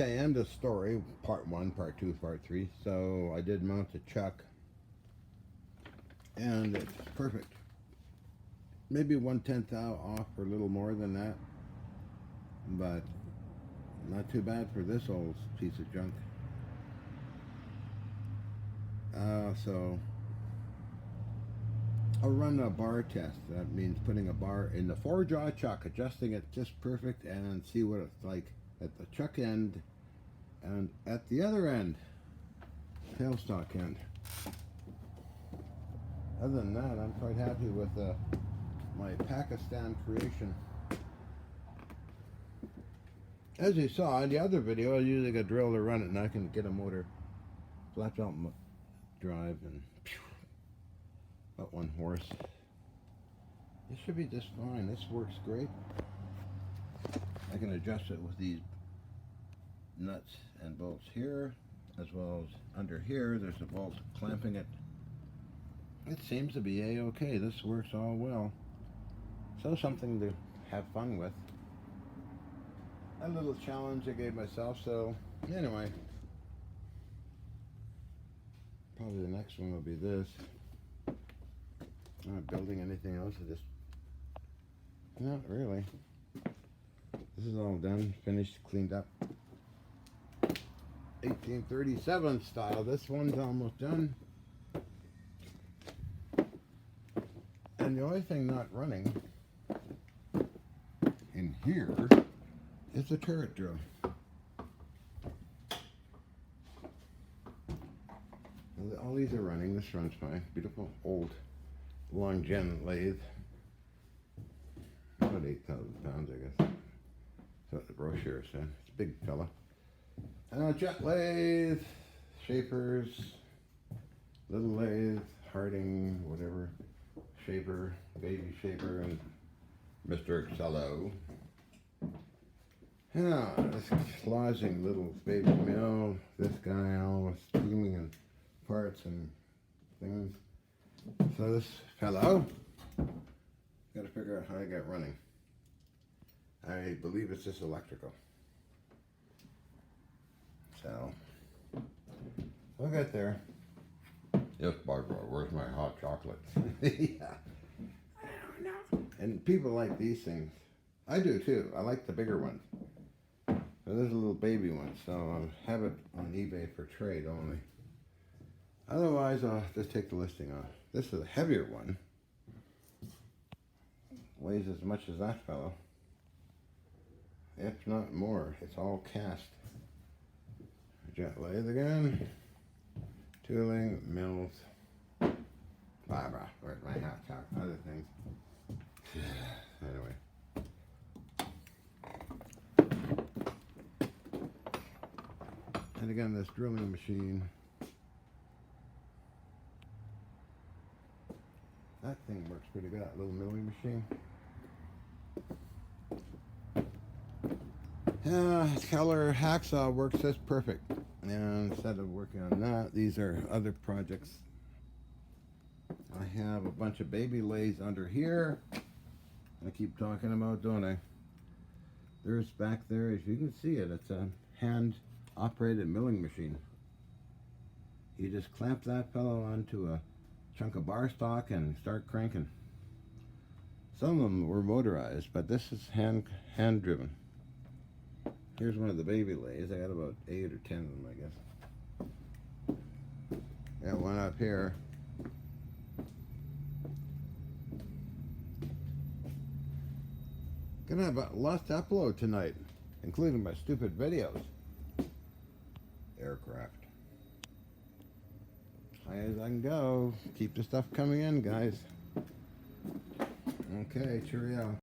Okay, end of story, part 1, part 2, part 3. So I did mount the chuck, and it's perfect. Maybe 1/10 off or a little more than that, but not too bad for this old piece of junk. So I'll run a bar test. That means putting a bar in the 4-jaw chuck, adjusting it just perfect, and see what it's like at the chuck end and at the other end, tailstock end. Other than that, I'm quite happy with my Pakistan creation. As you saw in the other video, I using a drill to run it, and I can get a motor flat out drive and about 1 horse. This should be just fine. This works great. I can adjust it with these nuts and bolts here, as well as under here. There's a bolt clamping it. It seems to be a-okay. This works all well. So something to have fun with. A little challenge I gave myself. So anyway, probably the next one will be this. I'm not building anything else. I just, not really. This is all done, finished, cleaned up. 1837 style. This one's almost done. And the only thing not running in here is the turret drill. All these are running. This runs fine. Beautiful old long gen lathe. About 8,000 pounds, I guess. That's what the brochure said. It's a big fella. Jet lathe, shapers, little lathe, Harding, whatever, shaper, baby shaper, and Mr. Excello. Yeah, this lodging little baby mill. This guy always stealing in parts and things. So this fellow, got to figure out how I get running. I believe it's just electrical. So we'll get there. Yes, Barbara, where's my hot chocolate? Yeah. I don't know. And people like these things. I do too. I like the bigger ones. So there's a little baby one, so I'll have it on eBay for trade only. Otherwise, I'll just take the listing off. This is a heavier one. Weighs as much as that fellow. If not more. It's all cast. Jet lathe again. Tooling, mills. Barbara, where's my hot chocolate? Other things. Anyway. And again, this drilling machine. That thing works pretty good, that little milling machine. Yeah, Keller hacksaw works just perfect. And instead of working on that, these are other projects. I have a bunch of baby lathes under here. I keep talking about, don't I? There's back there, as you can see it, it's a hand-operated milling machine. You just clamp that fellow onto a chunk of bar stock and start cranking. Some of them were motorized, but this is hand driven. Here's one of the baby lathes. I got about 8 or 10 of them, I guess. Got one up here. Gonna have a lot to upload tonight, including my stupid videos. Aircraft. High as I can go. Keep the stuff coming in, guys. Okay, cheerio.